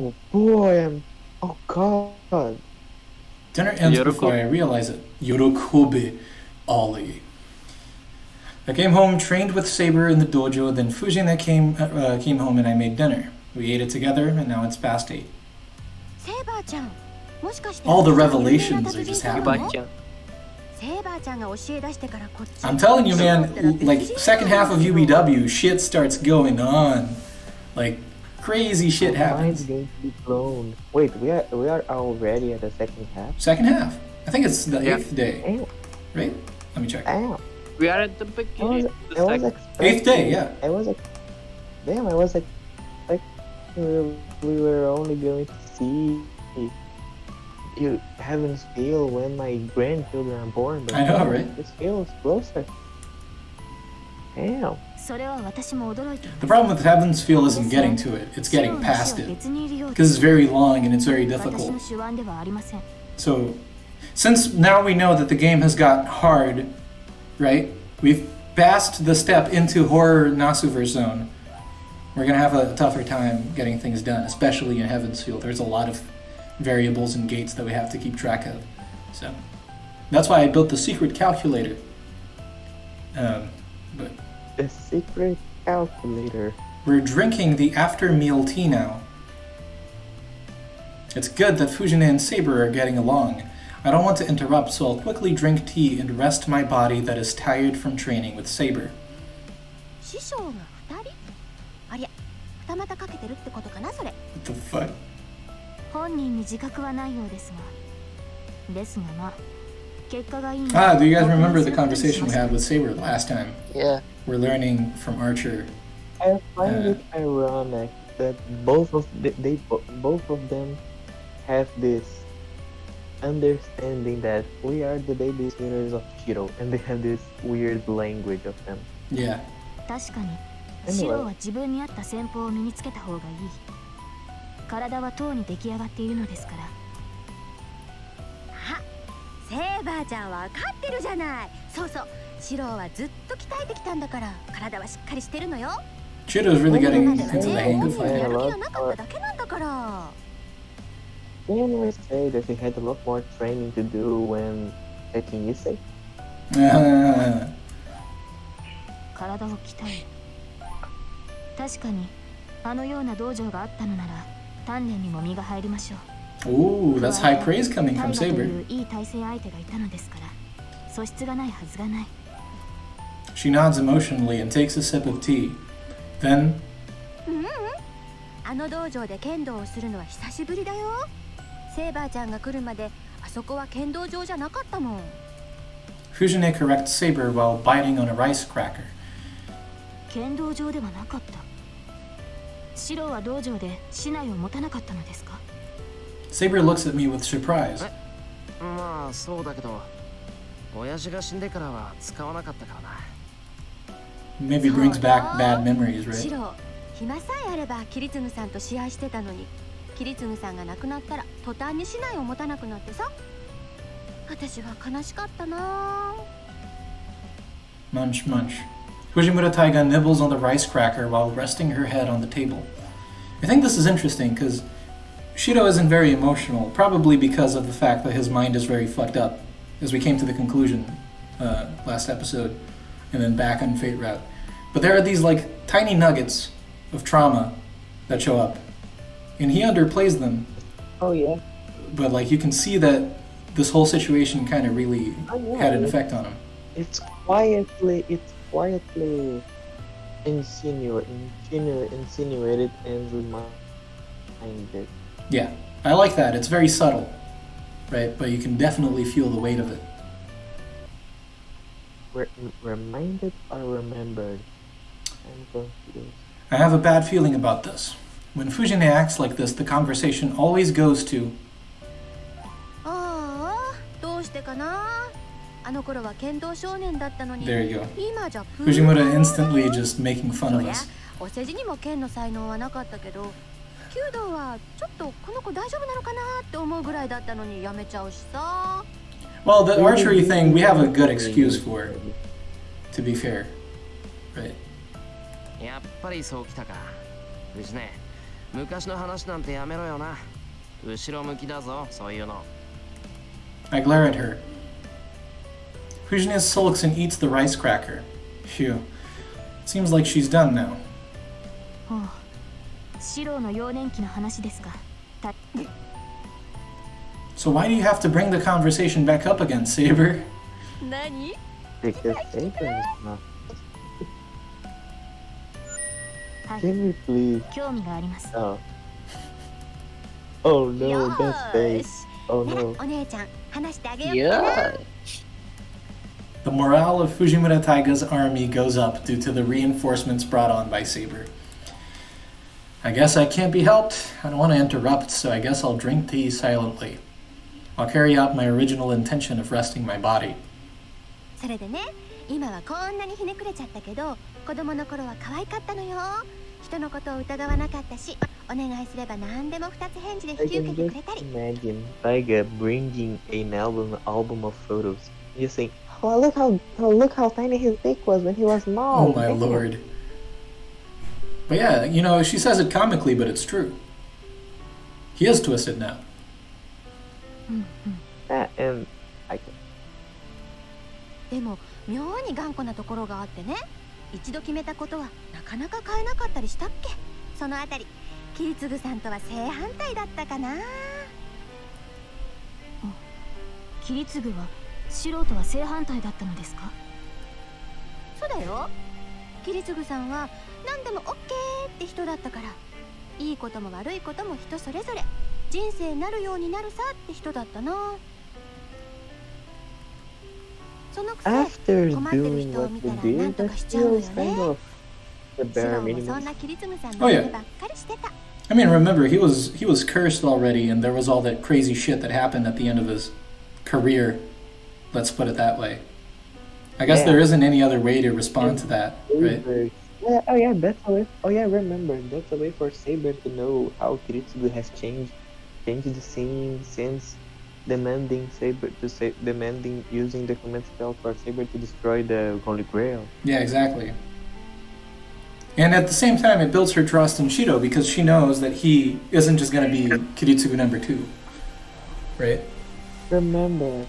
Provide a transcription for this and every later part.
Oh boy, oh god. Dinner ends before I realize it. Yorokobe, Olly. I came home, trained with Saber in the dojo, then Fujine came home and I made dinner. We ate it together, and now it's past 8. All the revelations are just happening. I'm telling you, man, like, second half of UBW, shit starts going on. Like, crazy shit happens. Wait, we are already at the second half? Second half. I think it's the 8th day. Right? Let me check. We are at the beginning. 8th day, yeah. I was like, we were only going to see you Heaven's Feel when my grandchildren are born. But I know, right? This feels closer. Damn. The problem with Heaven's Feel isn't getting to it, it's getting past it. Because it's very long and it's very difficult. So, since now we know that the game has got hard, right? We've passed the step into horror Nasuverse zone. We're gonna have a tougher time getting things done, especially in Heaven's Feel. There's a lot of variables and gates that we have to keep track of. So that's why I built the secret calculator. But the secret calculator. We're drinking the after meal tea now. It's good that Fujine and Saber are getting along. I don't want to interrupt, so I'll quickly drink tea and rest my body that is tired from training with Saber. What the fuck? Do you guys remember the conversation we had with Saber last time? Yeah. We're learning from Archer. I find it ironic that both of them have this understanding that we are the babysitters of Shirou, and they have this weird language of them. Yeah. Anyway. Shiro's really getting into the hang of fighting. VNRC say that he had a lot more training to do when taking Issei. Ooh, that's high praise coming from Saber. She nods emotionally and takes a sip of tea. Then... Fujine corrects Saber while biting on a rice cracker. Saber looks at me with surprise. Maybe brings back bad memories, right? Munch, munch. Fujimura Taiga nibbles on the rice cracker while resting her head on the table. I think this is interesting because Shirou isn't very emotional, probably because of the fact that his mind is very fucked up, as we came to the conclusion last episode, and then back on Fate Route. But there are these like tiny nuggets of trauma that show up, and he underplays them. Oh yeah. But like you can see that this whole situation kind of really had an effect on him. It's quietly insinuated and reminded. Yeah, I like that. It's very subtle, right? But you can definitely feel the weight of it. Reminded or remembered? I'm confused. I have a bad feeling about this. When Fujine acts like this, the conversation always goes to... There you go. Fujimura instantly just making fun of us. Well, the archery thing, we have a good excuse for it, to be fair. Right. I glare at her. Fujine sulks and eats the rice cracker. Phew. Seems like she's done now. So why do you have to bring the conversation back up again, Saber? Because Saber is not. Can we please? Oh. Oh no, that's face. Oh no. Yeah. The morale of Fujimura Taiga's army goes up due to the reinforcements brought on by Saber. I guess I can't be helped. I don't want to interrupt, so I guess I'll drink tea silently. I'll carry out my original intention of resting my body. I can just imagine Taiga bringing an album of photos. You think, oh look how tiny his dick was when he was small. Oh my lord. But yeah, you know, she says it comically, but it's true. He is twisted now. Yeah, and I can. でも妙に頑固なところがあってね。一度決めたことはなかなか変えなかったりしたっけ。そのあたり、キリツグさんとは正反対だったかな。キリツグは素人は正反対だったのですか。そうだよ。キリツグさんは何でもオッケーって人だったから、いいことも悪いことも人それぞれ、人生なるようになるさって人だったな。そのくせ困ってる人を見たら何とかしちゃうのよね。白もそんなキリツグさんの目ばっかりしてた。I mean, remember, he was cursed already, and there was all that crazy shit that happened at the end of his career. Let's put it that way. I guess there isn't any other way to respond to that, right? Yeah, oh yeah, that's a way. Oh yeah, remember, that's a way for Saber to know how Kiritsugu has changed the scene since demanding using the command spell for Saber to destroy the Holy Grail. Yeah, exactly. And at the same time, it builds her trust in Shirou because she knows that he isn't just going to be Kiritsugu number 2, right? Remember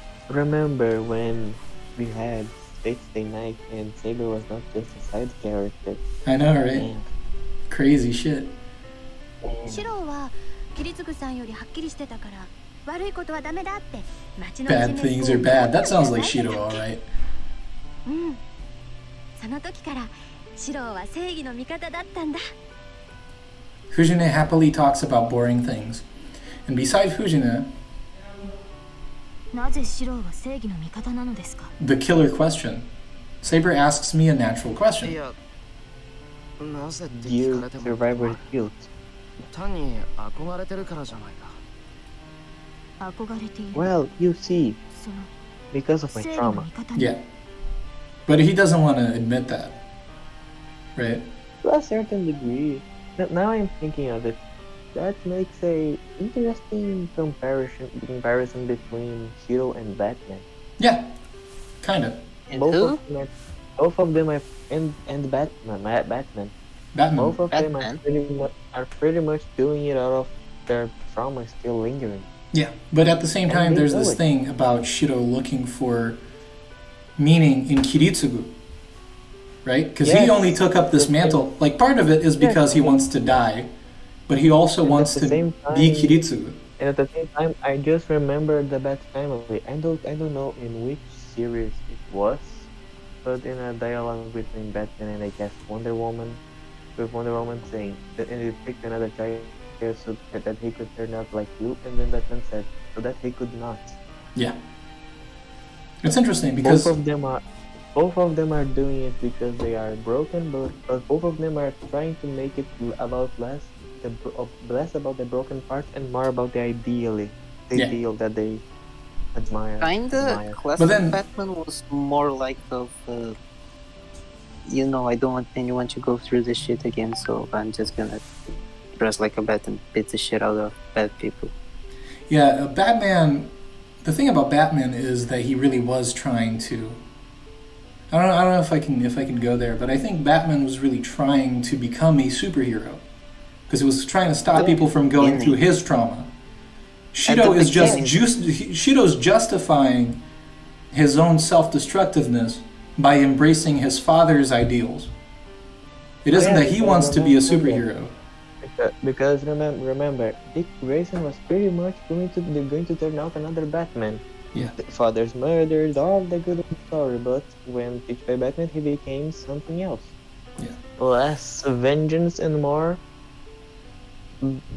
when we had Fate Stay Night and Saber was not just a side character. I know, right? Man. Crazy shit. Shirouはキリツグさんよりはっきりしてたから悪いことはダメだって街の Bad things are bad. That sounds like Shirou, alright. その時からシロは正義の味方だったんだ。Fujine happily talks about boring things. And beside Fujine, なぜシロは正義の味方なのですか? The killer question. Saber asks me a natural question. You survivor's guilt. 単に憧れてるからじゃないか。憧れている。 Well, you see, because of my trauma. Yeah. But he doesn't want to admit that. Right? To a certain degree. Now I'm thinking of it. That makes a interesting comparison between Shirou and Batman. Yeah, kind of. And Both who? of them are and Batman. Both of them are pretty much doing it out of their trauma still lingering. Yeah, but at the same time, there's this thing about Shirou looking for meaning in Kiritsugu. Right? Because he only took up this mantle. Like, part of it is because he wants to die, but he also wants to be Kiritsugu. And at the same time, I just remember the Bat family. I don't know in which series it was, but in a dialogue between Batman and I guess Wonder Woman, with Wonder Woman saying that and he picked another giant so that he could turn out like you, and then Batman said so that he could not. Yeah. It's interesting because both of them are doing it because they are broken, but both of them are trying to make it about less about the broken parts and more about the ideal that they admire. Kinda. Classic Batman was more like of, I don't want anyone to go through this shit again, so I'm just gonna dress like a bat and beat the shit out of bad people. Yeah, Batman. The thing about Batman is that he really was trying to. I don't know if I can go there, but I think Batman was really trying to become a superhero, because he was trying to stop people from going through his trauma. Shirou Shirou's justifying his own self-destructiveness by embracing his father's ideals. It isn't that he wants to be a superhero. Because remember, Dick Grayson was pretty much going to turn out another Batman. Yeah. The father's murdered, all the good story, but when picked by Batman, he became something else. Yeah. Less vengeance and more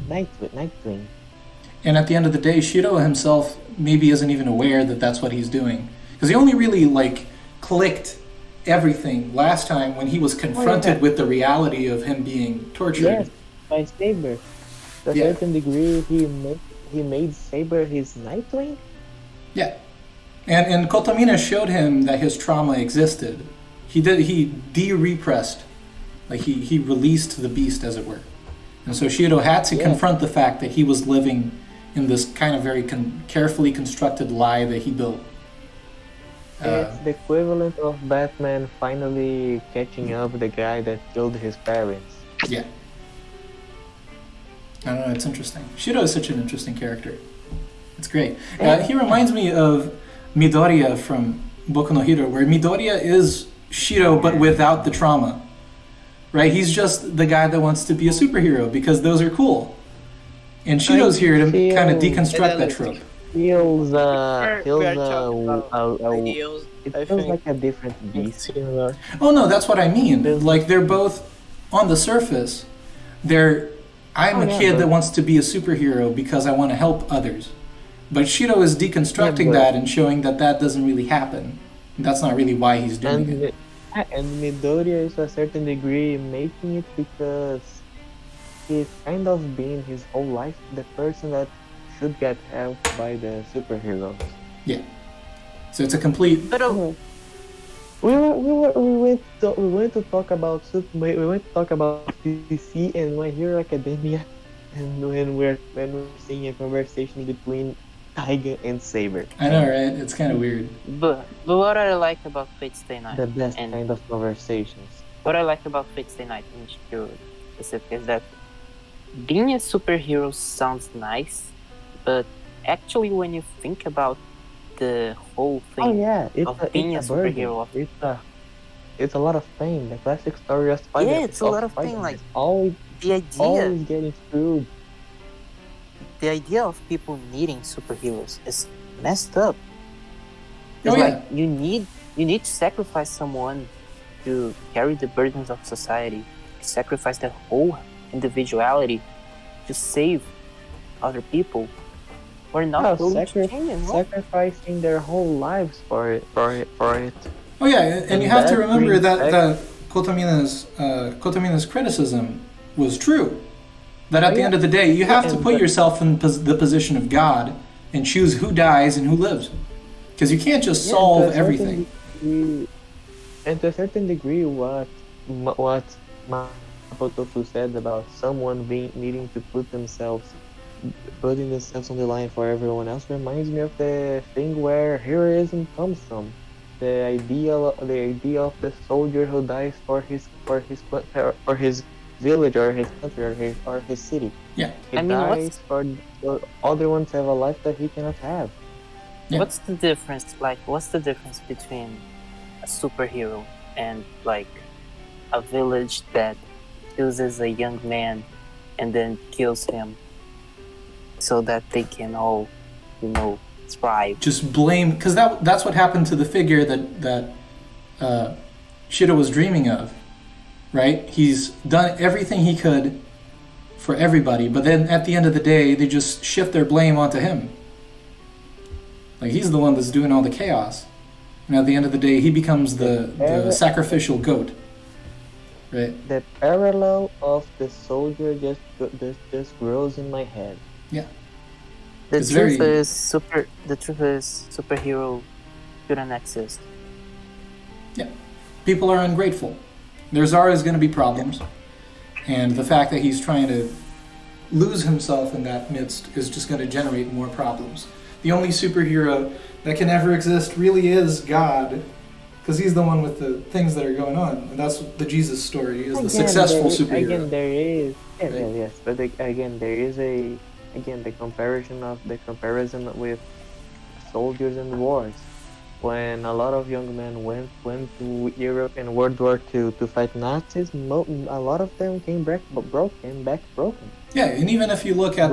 Nightwing. And at the end of the day, Shirou himself maybe isn't even aware that that's what he's doing. Because he only really, clicked everything last time when he was confronted with the reality of him being tortured. Yes, by Saber. To a certain degree, he made Saber his Nightwing? Yeah. And Kotomina showed him that his trauma existed. He de-repressed. He released the beast, as it were. And so Shirou had to confront the fact that he was living in this kind of very carefully constructed lie that he built. It's the equivalent of Batman finally catching up the guy that killed his parents. Yeah. I don't know, it's interesting. Shirou is such an interesting character. It's great. He reminds me of Midoriya from Boku no Hero, where Midoriya is Shirou but without the trauma. Right? He's just the guy that wants to be a superhero because those are cool. And Shirou's here to kind of deconstruct that trope. Feels like a different beast. Oh no, that's what I mean. They're both on the surface. I'm a kid that wants to be a superhero because I want to help others. But Shirou is deconstructing that and showing that doesn't really happen. That's not really why he's doing it. And Midoriya is to a certain degree making it because he's kind of been his whole life the person that should get helped by the superheroes. Yeah. So it's a complete. We went to talk about DC and My Hero Academia, and when we're seeing a conversation between Taiga and Saber. I know, right? It's kind of weird. But what I like about Fate Stay Night, the best kind of conversations. What I like about Fate Stay Night in Shirou specific is that being a superhero sounds nice, but actually when you think about the whole thing of being a superhero, it's a lot of pain. The classic story of Spider-Man. Yeah, it's a lot of pain. Like always getting screwed. The idea of people needing superheroes is messed up. It's you need to sacrifice someone to carry the burdens of society, sacrifice their whole individuality to save other people. We're not sacrificing their whole lives for it. Oh yeah, and you have to remember that Kotomina's criticism was true. That at the end of the day, you have to put yourself in the position of God and choose who dies and who lives. Because you can't just solve everything. And to a certain degree, what Mapo Tofu said about someone needing to putting themselves on the line for everyone else reminds me of the thing where heroism comes from. The idea of the soldier who dies for his village or his country or his city. Yeah. He dies for other ones have a life that he cannot have. Yeah. What's the difference? What's the difference between a superhero and a village that chooses a young man and then kills him so that they can all, thrive? Just blame, because that's what happened to the figure that Shirou was dreaming of. Right? He's done everything he could for everybody, but then at the end of the day, they just shift their blame onto him. He's the one that's doing all the chaos. And at the end of the day, he becomes the sacrificial goat. Right? The parallel of the soldier just grows in my head. Yeah. The truth is superhero shouldn't exist. Yeah. People are ungrateful. There's always going to be problems, and the fact that he's trying to lose himself in that midst is just going to generate more problems. The only superhero that can ever exist really is God, because he's the one with the things that are going on, and that's the Jesus story, is the successful superhero. Again, Yes, but again, there is the comparison with soldiers and wars. When a lot of young men went to Europe in World War II to fight Nazis, a lot of them came back broken. Yeah, and even if you look at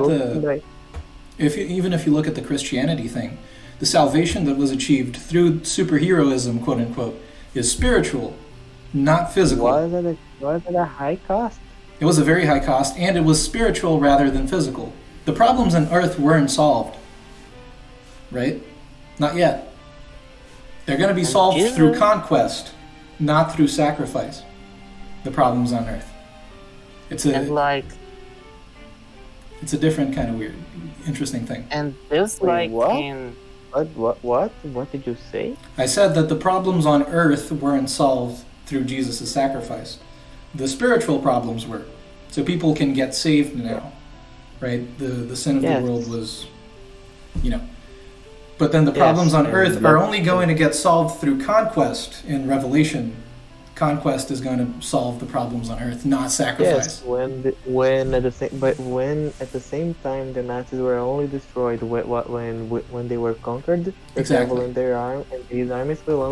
even if you look at the Christianity thing, the salvation that was achieved through superheroism, quote unquote, is spiritual, not physical. Was it a high cost? It was a very high cost, and it was spiritual rather than physical. The problems on Earth weren't solved, right? Not yet. They're going to be solved through conquest, not through sacrifice. The problems on Earth. It's a different kind of weird, interesting thing. And there's what? What did you say? I said that the problems on Earth weren't solved through Jesus' sacrifice. The spiritual problems were. So people can get saved now, right? The sin of the world was, But then the problems on Earth are only going to get solved through conquest. In Revelation, conquest is going to solve the problems on Earth, not sacrifice. Yes, when at the same time the Nazis were only destroyed when they were conquered. Exactly. And these armies will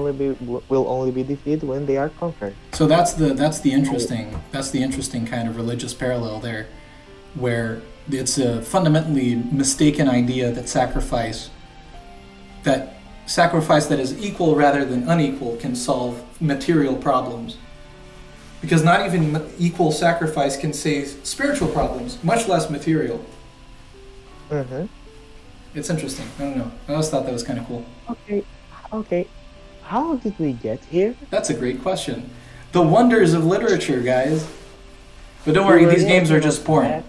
only be defeated when they are conquered. So that's the interesting kind of religious parallel there, where it's a fundamentally mistaken idea that sacrifice that is equal rather than unequal can solve material problems. Because not even equal sacrifice can save spiritual problems, much less material. Mm-hmm. It's interesting. I don't know. I always thought that was kind of cool. Okay. How did we get here? That's a great question. The wonders of literature, guys. But don't worry, these games are just porn.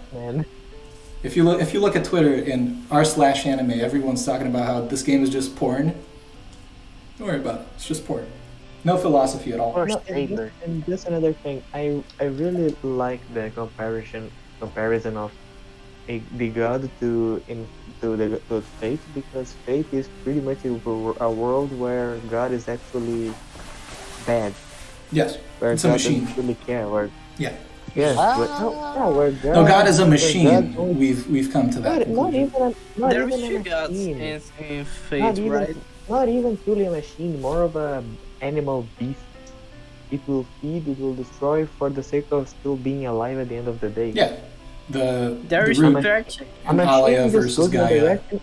If you look at Twitter and r/anime, everyone's talking about how this game is just porn. Don't worry about it. It's just porn. No philosophy at all. And just another thing, I really like the comparison of the god to fate, because fate is pretty much a world where God is actually bad. Yes, where it's God a machine. Doesn't really care. Where God is a machine. We've come to that. Not even two gods in fate, right? Not even truly a machine, more of a animal beast. It will feed, it will destroy for the sake of still being alive at the end of the day. Yeah. There is interaction. A machine versus just goes Gaia. in a direction,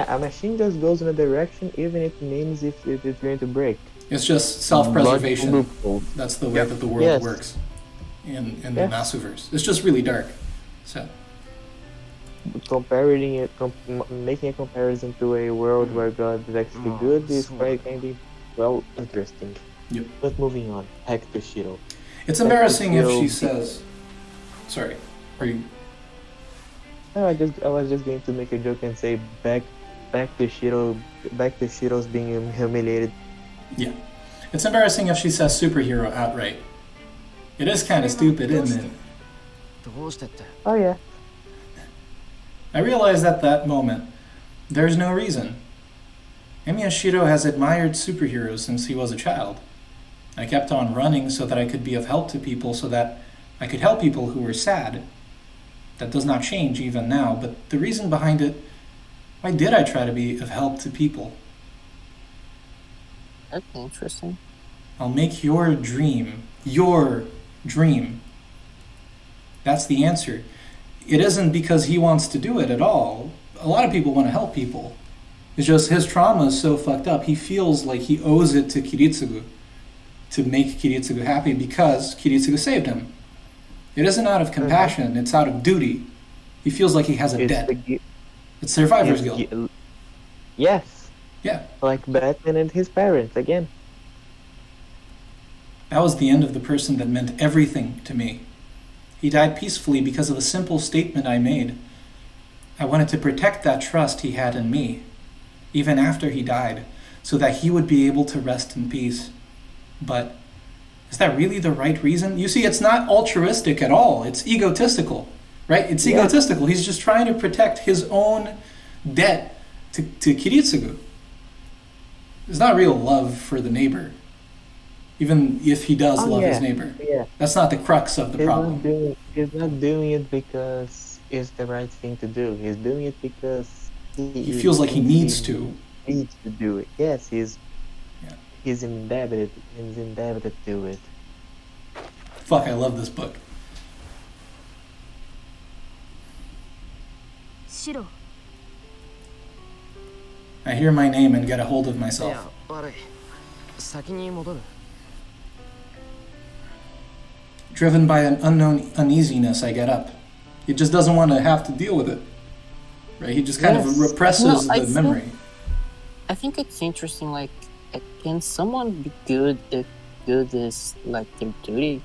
a machine just goes in a direction even if it means if it's going to break. It's just self-preservation. Logical. That's the way that the world works in the Masuverse. It's just really dark. So making a comparison to a world where God is actually good is quite kind of interesting. Yep. But moving on, back to Shirou. It's embarrassing if she says, "Sorry, are you?" No, I was just going to make a joke and say back to Shirou's being humiliated. Yeah, it's embarrassing if she says superhero outright. It is kind of stupid, isn't it? Oh yeah. I realized at that moment, there's no reason. Emiya Shirou has admired superheroes since he was a child. I kept on running so that I could be of help to people, so that I could help people who were sad. That does not change even now, but the reason behind it, why did I try to be of help to people? That's interesting. I'll make your dream. That's the answer. It isn't because he wants to do it at all. A lot of people want to help people. It's just his trauma is so fucked up. He feels like he owes it to Kiritsugu to make Kiritsugu happy because Kiritsugu saved him. It isn't out of compassion, it's out of duty. He feels like he has a debt. It's survivor's guilt. Yes. Yeah. Like Batman and his parents, again. That was the end of the person that meant everything to me. He died peacefully because of a simple statement I made. I wanted to protect that trust he had in me, even after he died, so that he would be able to rest in peace. But is that really the right reason? You see, it's not altruistic at all. It's egotistical, right? It's egotistical. He's just trying to protect his own debt to Kiritsugu. It's not real love for the neighbor. Even if he does love his neighbor. Yeah. That's not the crux of the problem. He's not doing it because it's the right thing to do. He's doing it because he feels like he needs to. Needs to do it. Yes, he's indebted. He's indebted to it. Fuck, I love this book. Shirou. I hear my name and get a hold of myself. Driven by an unknown uneasiness, I get up. He just doesn't want to have to deal with it. Right? He just kind of represses the memory. I think it's interesting, like, can someone be good if good is, like, their duty?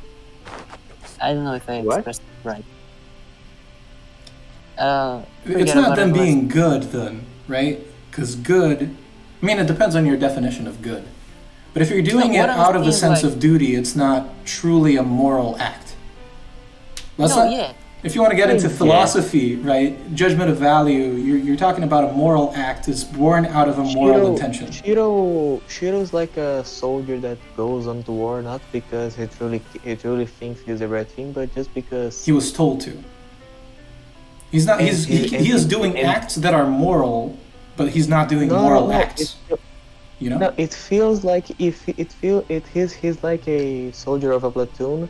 I don't know if I expressed it right. It's not them being good, then, right? Because good... I mean, it depends on your definition of good. But if you're doing it out of a sense of duty, it's not truly a moral act. If you want to get into philosophy, right, judgment of value, you're talking about a moral act is born out of a moral intention. Shirou's like a soldier that goes on to war not because he truly thinks he's the right thing, but just because he was told to. He's not. He is doing acts that are moral, but he's not doing moral acts. You know? No, it feels like he's like a soldier of a platoon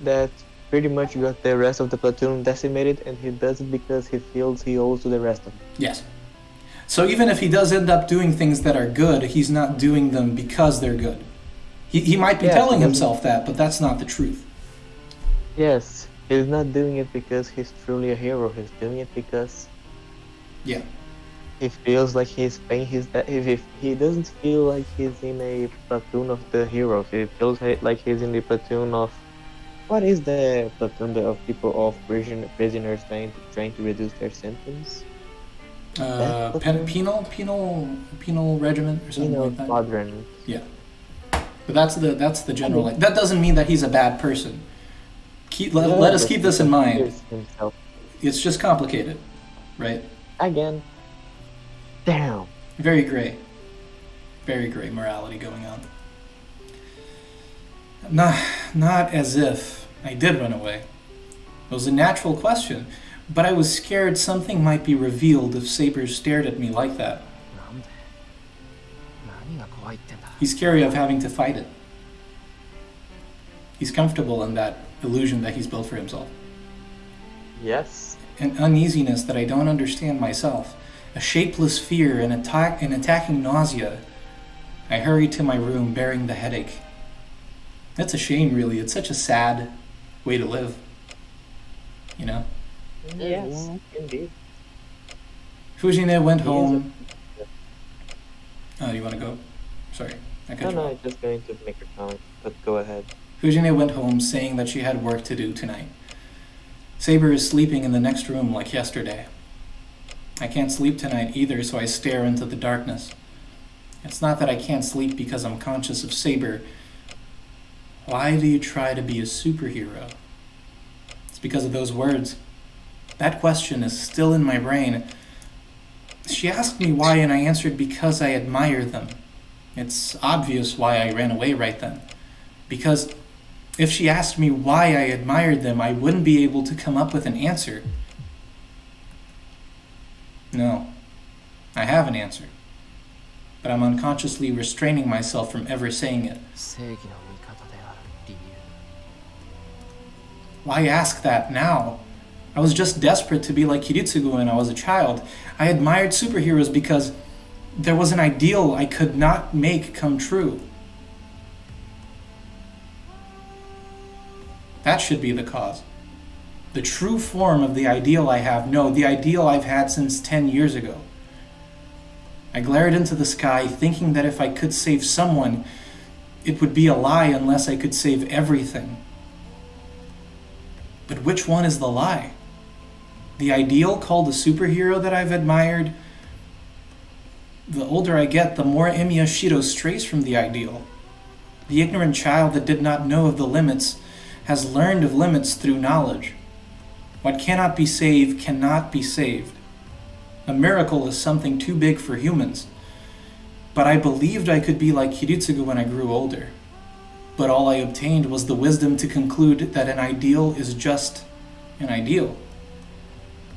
that pretty much got the rest of the platoon decimated, and he does it because he feels he owes to the rest of them. Yes. So even if he does end up doing things that are good, he's not doing them because they're good. He might be telling himself that, but that's not the truth. Yes, he's not doing it because he's truly a hero. He's doing it because he feels like he's paying his debt. If he doesn't feel like he's in a platoon of the heroes, he feels like he's in the platoon of... What is the platoon of people of prisoners trying to reduce their sentence? Penal regiment or something like that. Squadron. Yeah, but that's the general. That doesn't mean that he's a bad person. Let us keep this in mind. It's just complicated, right? Again. Damn. Very gray morality going on. Not as if I did run away. It was a natural question, but I was scared something might be revealed if Saber stared at me like that. He's scary of having to fight it. He's comfortable in that illusion that he's built for himself. Yes. An uneasiness that I don't understand myself. A shapeless fear, an attacking nausea. I hurried to my room bearing the headache. That's a shame, really. It's such a sad way to live. You know? Yes, indeed. Fujine went home. Oh, you want to go? Sorry. No, I'm just going to make a comment, but go ahead. Fujine went home saying that she had work to do tonight. Saber is sleeping in the next room like yesterday. I can't sleep tonight either, so I stare into the darkness. It's not that I can't sleep because I'm conscious of Saber. Why do you try to be a superhero? It's because of those words. That question is still in my brain. She asked me why, and I answered because I admire them. It's obvious why I ran away right then. Because if she asked me why I admired them, I wouldn't be able to come up with an answer. No, I have an answer, but I'm unconsciously restraining myself from ever saying it. Why ask that now? I was just desperate to be like Kiritsugu when I was a child. I admired superheroes because there was an ideal I could not make come true. That should be the cause. The true form of the ideal I have, no, the ideal I've had since 10 years ago. I glared into the sky, thinking that if I could save someone, it would be a lie unless I could save everything. But which one is the lie? The ideal called a superhero that I've admired? The older I get, the more Emiya Shirou strays from the ideal. The ignorant child that did not know of the limits has learned of limits through knowledge. What cannot be saved cannot be saved. A miracle is something too big for humans. But I believed I could be like Kiritsugu when I grew older. but all I obtained was the wisdom to conclude that an ideal is just an ideal.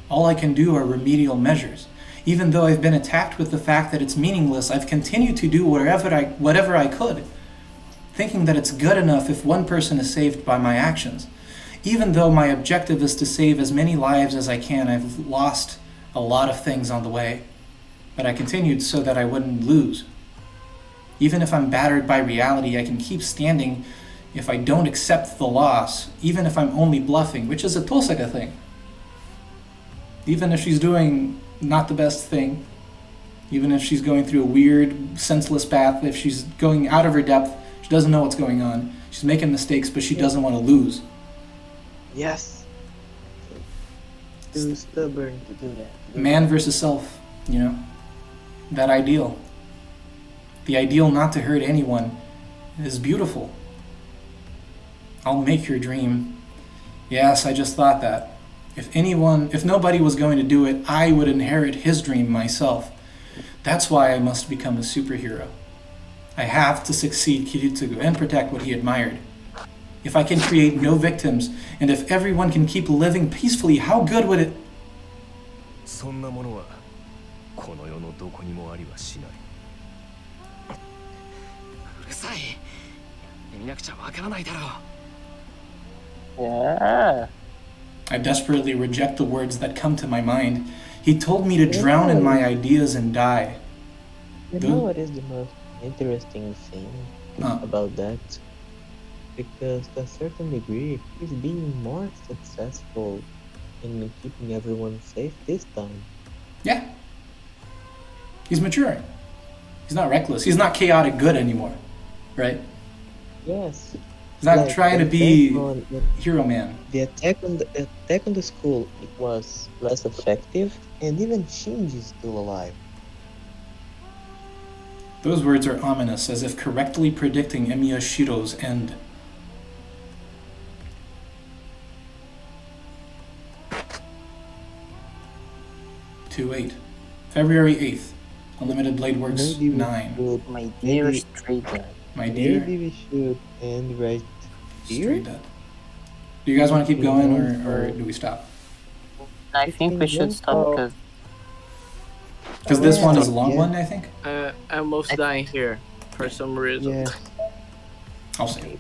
All I can do are remedial measures. Even though I've been attacked with the fact that it's meaningless, I've continued to do whatever I could, thinking that it's good enough if one person is saved by my actions. Even though my objective is to save as many lives as I can, I've lost a lot of things on the way. But I continued so that I wouldn't lose. Even if I'm battered by reality, I can keep standing if I don't accept the loss, even if I'm only bluffing, which is a Tosaka thing. Even if she's doing not the best thing, even if she's going through a weird, senseless path, if she's going out of her depth, she doesn't know what's going on, she's making mistakes, but she doesn't want to lose. Yes. Too stubborn to do that. Man versus self, you know? That ideal. The ideal not to hurt anyone is beautiful. I'll make your dream. Yes, I just thought that. If nobody was going to do it, I would inherit his dream myself. That's why I must become a superhero. I have to succeed Kiritsugu and protect what he admired. If I can create no victims, and if everyone can keep living peacefully, how good would it... Yeah. I desperately reject the words that come to my mind. He told me to drown in my ideas and die. You know what is the most interesting thing about that? Because to a certain degree, he's being more successful in keeping everyone safe this time. Yeah. He's maturing. He's not reckless. He's not chaotic good anymore. Right? Yes. He's not trying to be hero man. The attack on the school was less effective, and even Shinji is still alive. Those words are ominous, as if correctly predicting Emiya Shirou's end. February 8th. Unlimited Blade Works 9. My dear Stray Dad. My dear. Maybe we should end right here. Stray Dad. Do you guys want to keep going, or do we stop? I think we should stop because this one is a long one, I think. I'm almost dying here for some reason. Yeah. I'll see.